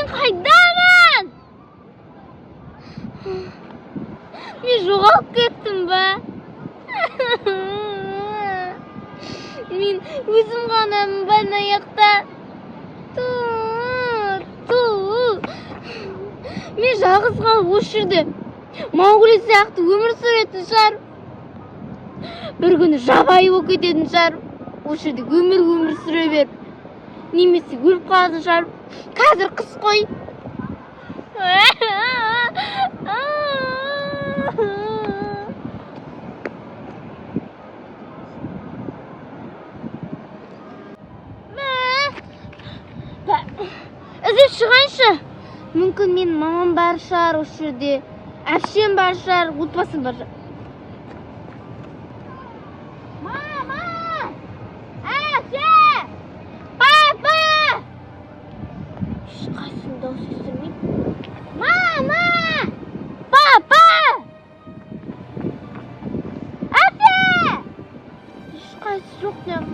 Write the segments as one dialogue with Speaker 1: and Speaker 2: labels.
Speaker 1: Men qaydaman? Men yo'qolib ketdim ba. Men o'zim g'anaman bana yoqda. Men yolg'iz qolib o'shirdi. Mowgli сияқты өмір сүретін шығар. Bir күні жабайы болып кететін шығар. Осы жерде өмір сүре беріп. Немесе өліп қалатын шығар. Қазір қыс қой. Іздеп шығайыншы. Мүмкін мен мамам бар шығар осы жерде. Әпшем бар шығар, отбасым бар шығар. Мама! Әпше! Папа! Ешқайсың дауыс естілмейді. Мама! Папа! Әпше! Ешқайсы жоқ неғып.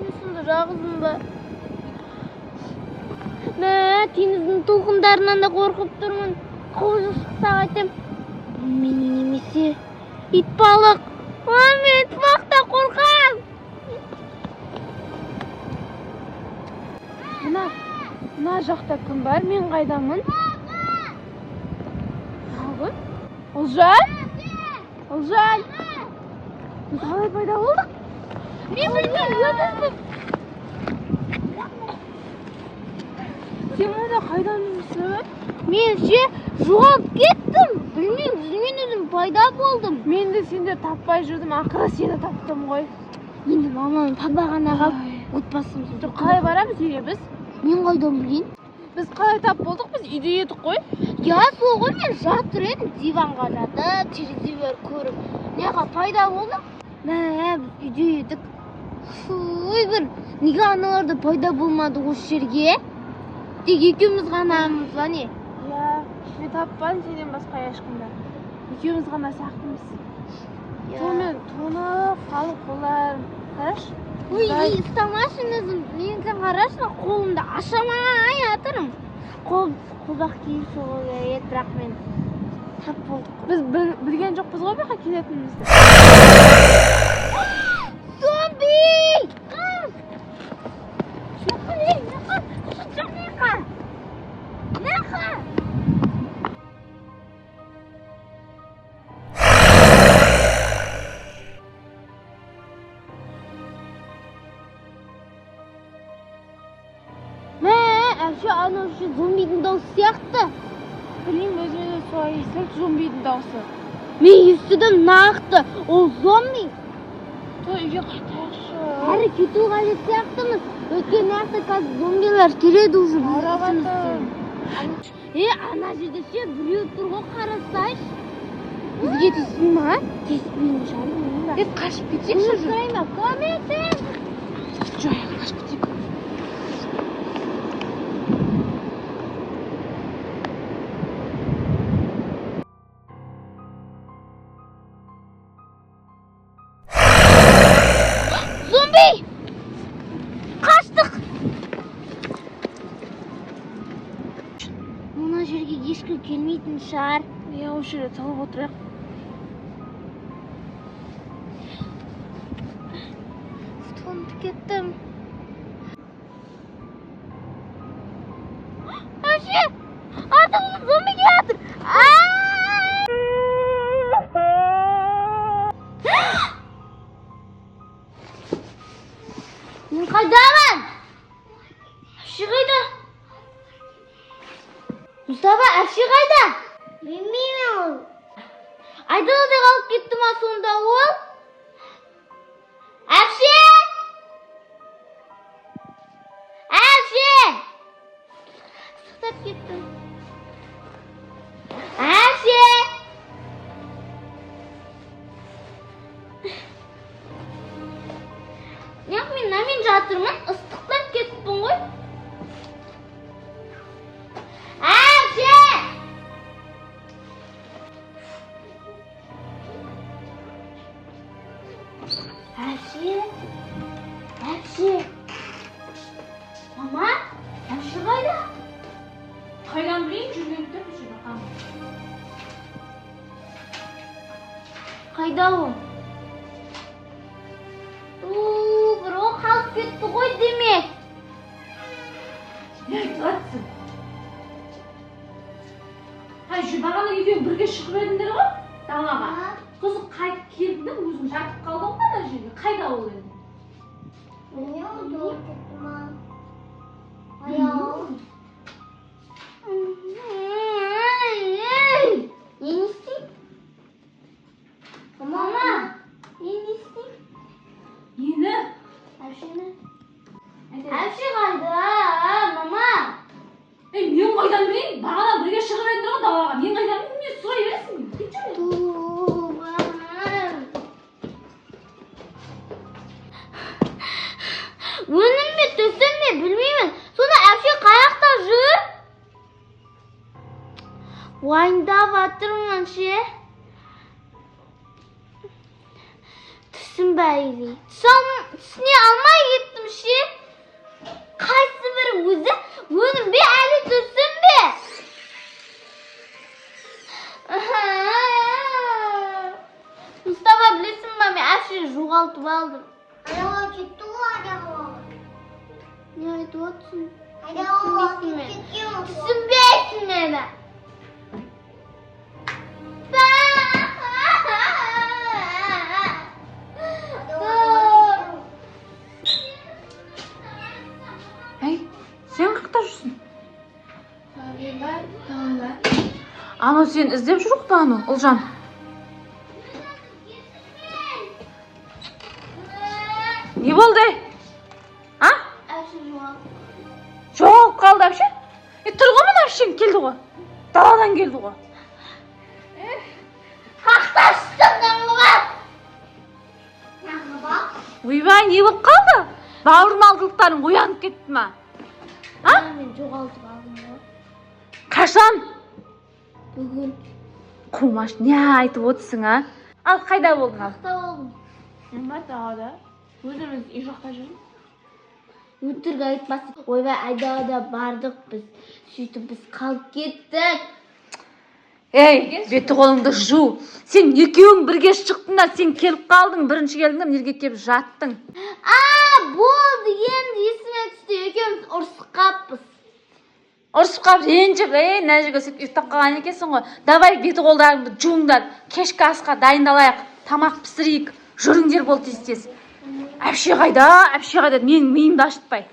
Speaker 1: Мен сонда жалғызбын ба? Теңіздің толқындарынан да қорқып тұрмын. Қозы шықса қайтем. Мен немесе итбалық. Мен итбалықта қорқам.
Speaker 2: Мына жақта кім бар? Мен қайдамын? Алғын? Ұлжан? Ұлжан? Біз қалай пайда болдық?
Speaker 1: Мен білмеймін.
Speaker 2: Сен мұнда қайдан жүрсің?
Speaker 1: Мен жоғалып кеттім. Білмеймін, өзім пайда болдым.
Speaker 2: Мен де сендер таппай жүрдім, ақыры сені таптым ғой.
Speaker 1: Енді мамам папа ғана қалып, отбасымыз.
Speaker 2: Қалай барамыз үйге біз?
Speaker 1: Мен қайдан білейін?
Speaker 2: Біз қалай тап болдық? Біз үйде едік қой.
Speaker 1: Я, сол ғой, мен жатыр едім, диванға жатып, телевизор көріп. Неға пайда болдым? Біз үйде едік. Неге аналарда пайда болмады осы жерге? Тек екеуміз ғанамыз ба не?
Speaker 2: Я, мен таппадым сенен басқа ешкімді. Екеуміз ғана сақтымыз. Сонымен тоңып, қалып қолдар. Қараш?
Speaker 1: Ұстамасын өзім. Мен сен қарашы, қолымды ашамай атырым. Қолбақ кейін соғуға ет, бірақ мен тап болдық.
Speaker 2: Біз білген жоқпыз ғой беқа келетінімізді.
Speaker 1: Зомби! Әпше, анау зомбидің дауысы сияқты.
Speaker 2: Білмеймін, өзіме де солай естілді зомбидің дауысы.
Speaker 1: Мен естідім нақты. Ол зомби.
Speaker 2: Той үйге қайтайықшы.
Speaker 1: Әрі кету қажет сияқтымыз. Өткен нақты қазір зомбилар келеді уже.
Speaker 2: Арабатым.
Speaker 1: Ана жерде біреу тұр ғой, қарасайшы. Бізге тиіспей ма? Тиіспейін жаным.
Speaker 2: Қашып кетейікші.
Speaker 1: Қойма, көмектес.
Speaker 2: Жой, қашып кетейік.
Speaker 1: Қаштық! Мына жерге ешкім келмейтін шығар.
Speaker 2: Осы жерде тығылып отырайық.
Speaker 1: Тұнып кеттім. Әше! Артымыздан зомби келе жатыр. Мен қайдамын? Әпше қайда? Мұстафа, әпше қайда? Білмеймін ол. Айдалада қалып кетті ма сонда ол? Әпше! Әпше! Сықтап кеттім. Әпше! Мен жатырмын, ыстықтап кетіппін ғой. Әпше! Әпше? Әпше? Мама? Әпше қайда? қайда ол? Бір о қалып кетті ғой демек.
Speaker 3: Не айтып жатсың? Бағана екеуің бірге шығып едіңдер ғой далаға. Сосын қайтып келдің, өзің жатып қалдың ғой ана жерге. Қайда ол енді?
Speaker 1: Не істеймін? Мама, не істеймін?
Speaker 3: Нені?
Speaker 1: Әпшені. Әпше қайда, мама?
Speaker 3: Мен қайдан білейін? Бағана бірге шығып едіңдер ғой далаға. Мен қайдан білейін? Мен сұрай бересің.
Speaker 1: Өңім бе, төсім бе, білмеймін. Сонда әпше қаяқта жүр? Уайымдап жатырмын ше. Түсінбейді. Түсіне алмай кеттім ше. Қайсы бірі өзі? Өңім бе, әлі төсім бе? Мұстафа білесің ба, мен әпшені жоғалтып алдым.
Speaker 4: Аяға кетті ғой аяға.
Speaker 1: Не айтып отырсың?
Speaker 4: Аяға кеткен ғой.
Speaker 1: Түсінбейсің мені.
Speaker 3: Сен қақта жүрсің? Ана сен іздеп жүрік па ана, Ұлжан? Не болды? А?
Speaker 1: Әпше жоғалтып.
Speaker 3: Жоғалып қалды әпше? Тұр ғой мына әпшең келді ғой. Даладан келді ғой.
Speaker 1: Қақташсың қаңғыбап.
Speaker 3: Ойбай, не болып қалды? Бауырмалдылықтарың оянып кетті ма?
Speaker 1: Мен жоғалтып алдым ғой.
Speaker 3: Қашан?
Speaker 1: Бүгін.
Speaker 3: Қумаш, не айтып отырсың, а? Ал қайда болдың ал?
Speaker 1: Қақта болдым.
Speaker 2: Мен бар далада. Өзіміз үй жақта жүрміз.
Speaker 1: Өтірік айтпасын. Ойбай, айдалада бардық біз. Сөйтіп біз қалып кеттік.
Speaker 3: Ей, беті қолыңды жу. Сен екеуің бірге шықтыңдар, сен келіп қалдың, бірінші келдің, неге келіп жаттың?
Speaker 1: Болды, енді есіме түсті. Екеуміз ұрысып қаппыз.
Speaker 3: Ұрысып қап, ренжіп, мына жерге сөйтіп ұйықтап қалған екенсің ғой. Давай беті қолдарыңды жуыңдар, кешкі асқа дайындалайық, тамақ пісірейік. Жүріңдер бол тез-тез. Әпше қайда? Менің миымды ашытпай.